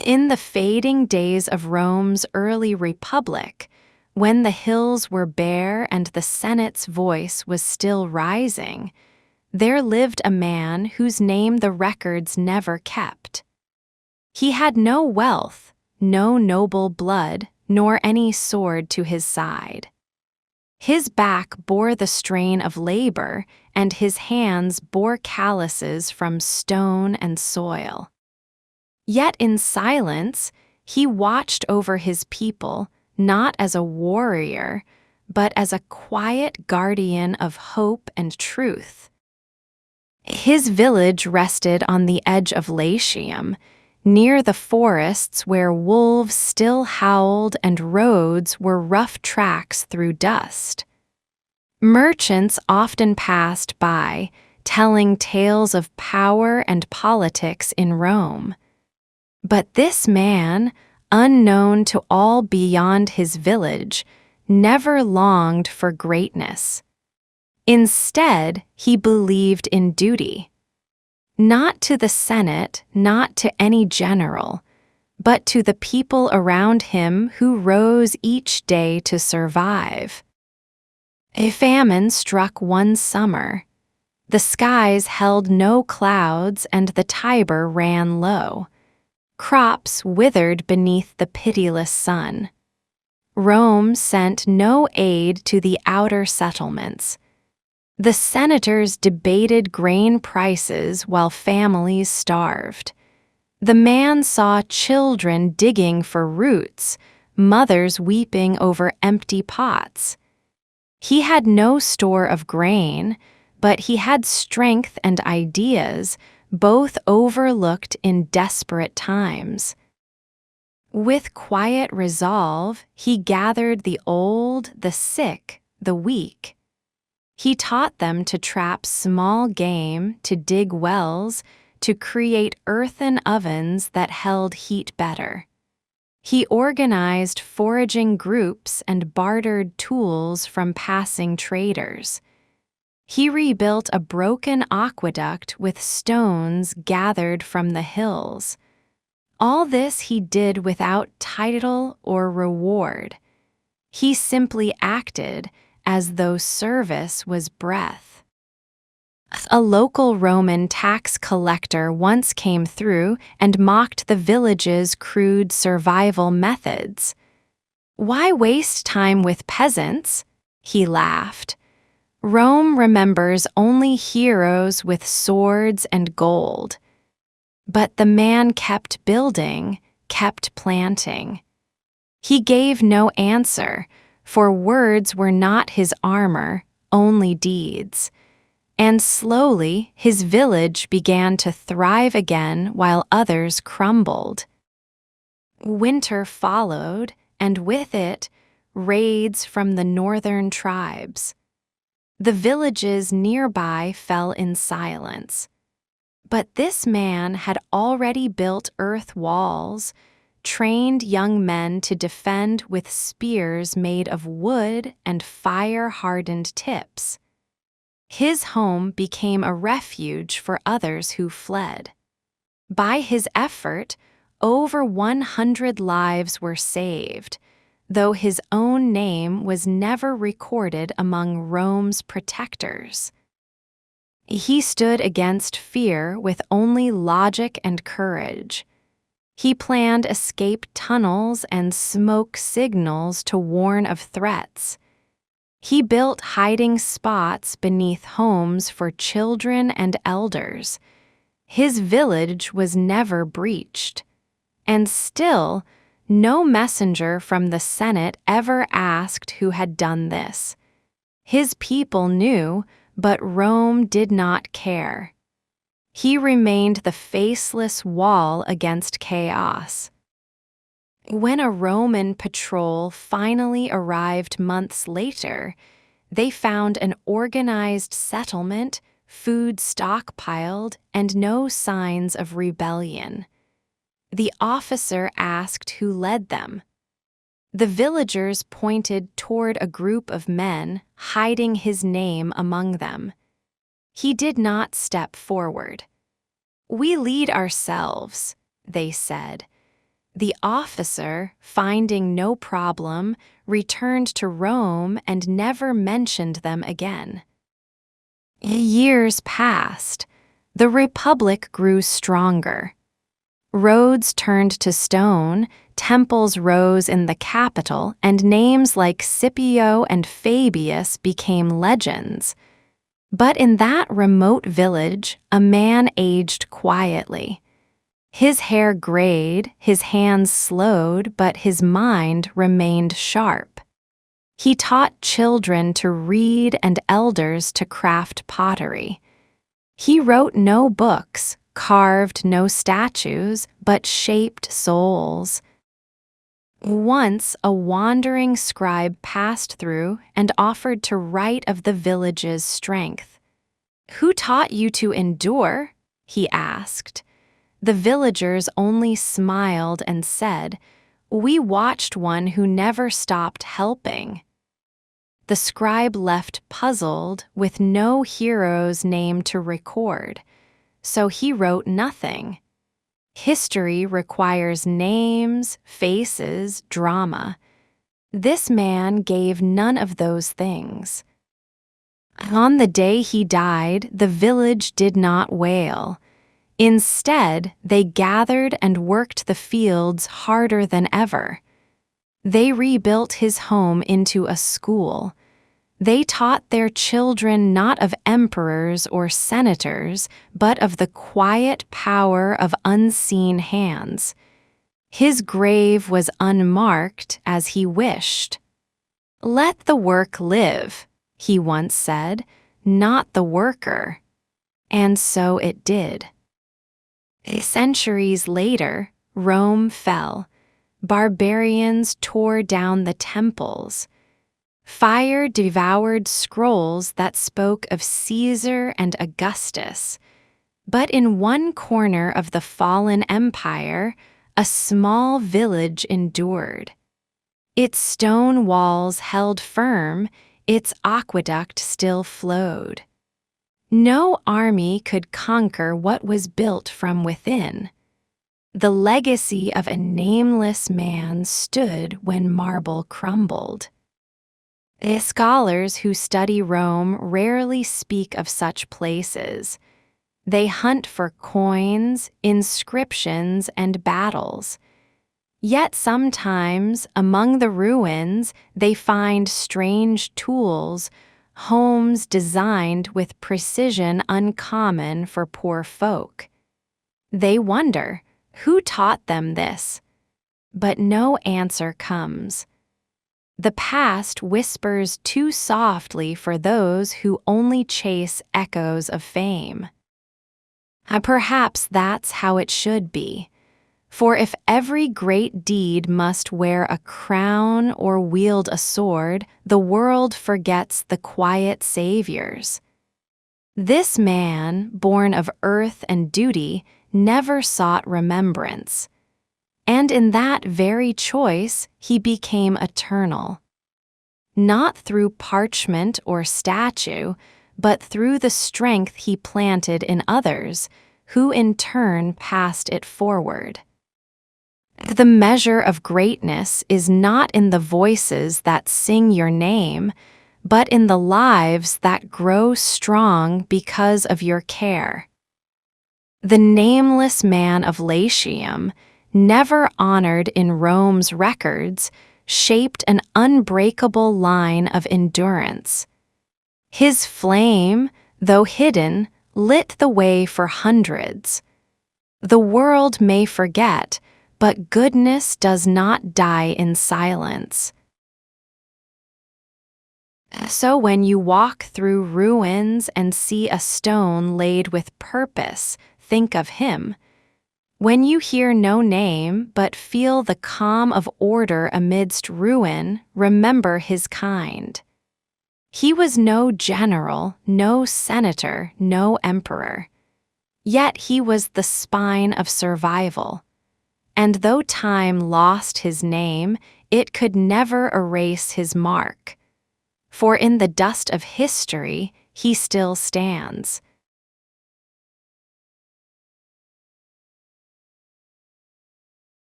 In the fading days of Rome's early republic, when the hills were bare and the Senate's voice was still rising, there lived a man whose name the records never kept. He had no wealth, no noble blood, nor any sword to his side. His back bore the strain of labor, and his hands bore calluses from stone and soil. Yet in silence, he watched over his people, not as a warrior, but as a quiet guardian of hope and truth. His village rested on the edge of Latium, near the forests where wolves still howled and roads were rough tracks through dust. Merchants often passed by, telling tales of power and politics in Rome. But this man, unknown to all beyond his village, never longed for greatness. Instead, he believed in duty. Not to the Senate, not to any general, but to the people around him who rose each day to survive. A famine struck one summer. The skies held no clouds and the Tiber ran low. Crops withered beneath the pitiless sun. Rome sent no aid to the outer settlements. The senators debated grain prices while families starved. The man saw children digging for roots, mothers weeping over empty pots. He had no store of grain, but he had strength and ideas, both overlooked in desperate times. With quiet resolve, he gathered the old, the sick, the weak. He taught them to trap small game, to dig wells, to create earthen ovens that held heat better. He organized foraging groups and bartered tools from passing traders. He rebuilt a broken aqueduct with stones gathered from the hills. All this he did without title or reward. He simply acted as though service was breath. A local Roman tax collector once came through and mocked the village's crude survival methods. "Why waste time with peasants?" he laughed. "Rome remembers only heroes with swords and gold." But the man kept building, kept planting. He gave no answer, for words were not his armor, only deeds. And slowly his village began to thrive again while others crumbled. Winter followed, and with it, raids from the northern tribes. The villages nearby fell in silence. But this man had already built earth walls, trained young men to defend with spears made of wood and fire-hardened tips. His home became a refuge for others who fled. By his effort, over 100 lives were saved, though his own name was never recorded among Rome's protectors. He stood against fear with only logic and courage. He planned escape tunnels and smoke signals to warn of threats. He built hiding spots beneath homes for children and elders. His village was never breached. And still, no messenger from the Senate ever asked who had done this. His people knew, but Rome did not care. He remained the faceless wall against chaos. When a Roman patrol finally arrived months later, they found an organized settlement, food stockpiled, and no signs of rebellion. The officer asked who led them. The villagers pointed toward a group of men, hiding his name among them. He did not step forward. "We lead ourselves," they said. The officer, finding no problem, returned to Rome and never mentioned them again. Years passed. The Republic grew stronger. Roads turned to stone, temples rose in the capital, and names like Scipio and Fabius became legends. But in that remote village, a man aged quietly. His hair grayed, his hands slowed, but his mind remained sharp. He taught children to read and elders to craft pottery. He wrote no books, carved no statues, but shaped souls. Once a wandering scribe passed through and offered to write of the village's strength. "Who taught you to endure?" he asked. The villagers only smiled and said, "We watched one who never stopped helping." The scribe left puzzled, with no hero's name to record, so he wrote nothing. History requires names, faces, drama. This man gave none of those things. On the day he died, the village did not wail. Instead, they gathered and worked the fields harder than ever. They rebuilt his home into a school. They taught their children not of emperors or senators, but of the quiet power of unseen hands. His grave was unmarked as he wished. "Let the work live," he once said, "not the worker." And so it did. Centuries later, Rome fell. Barbarians tore down the temples. Fire devoured scrolls that spoke of Caesar and Augustus. But in one corner of the fallen empire, a small village endured. Its stone walls held firm, its aqueduct still flowed. No army could conquer what was built from within. The legacy of a nameless man stood when marble crumbled. The scholars who study Rome rarely speak of such places. They hunt for coins, inscriptions, and battles. Yet sometimes, among the ruins, they find strange tools, homes designed with precision uncommon for poor folk. They wonder, who taught them this? But no answer comes. The past whispers too softly for those who only chase echoes of fame. Perhaps that's how it should be. For if every great deed must wear a crown or wield a sword, the world forgets the quiet saviors. This man, born of earth and duty, never sought remembrance. And in that very choice, he became eternal. Not through parchment or statue, but through the strength he planted in others, who in turn passed it forward. The measure of greatness is not in the voices that sing your name, but in the lives that grow strong because of your care. The nameless man of Latium, never honored in Rome's records, shaped an unbreakable line of endurance. His flame, though hidden, lit the way for hundreds. The world may forget, but goodness does not die in silence. So when you walk through ruins and see a stone laid with purpose, think of him. When you hear no name but feel the calm of order amidst ruin, remember his kind. He was no general, no senator, no emperor. Yet he was the spine of survival. And though time lost his name, it could never erase his mark. For in the dust of history, he still stands.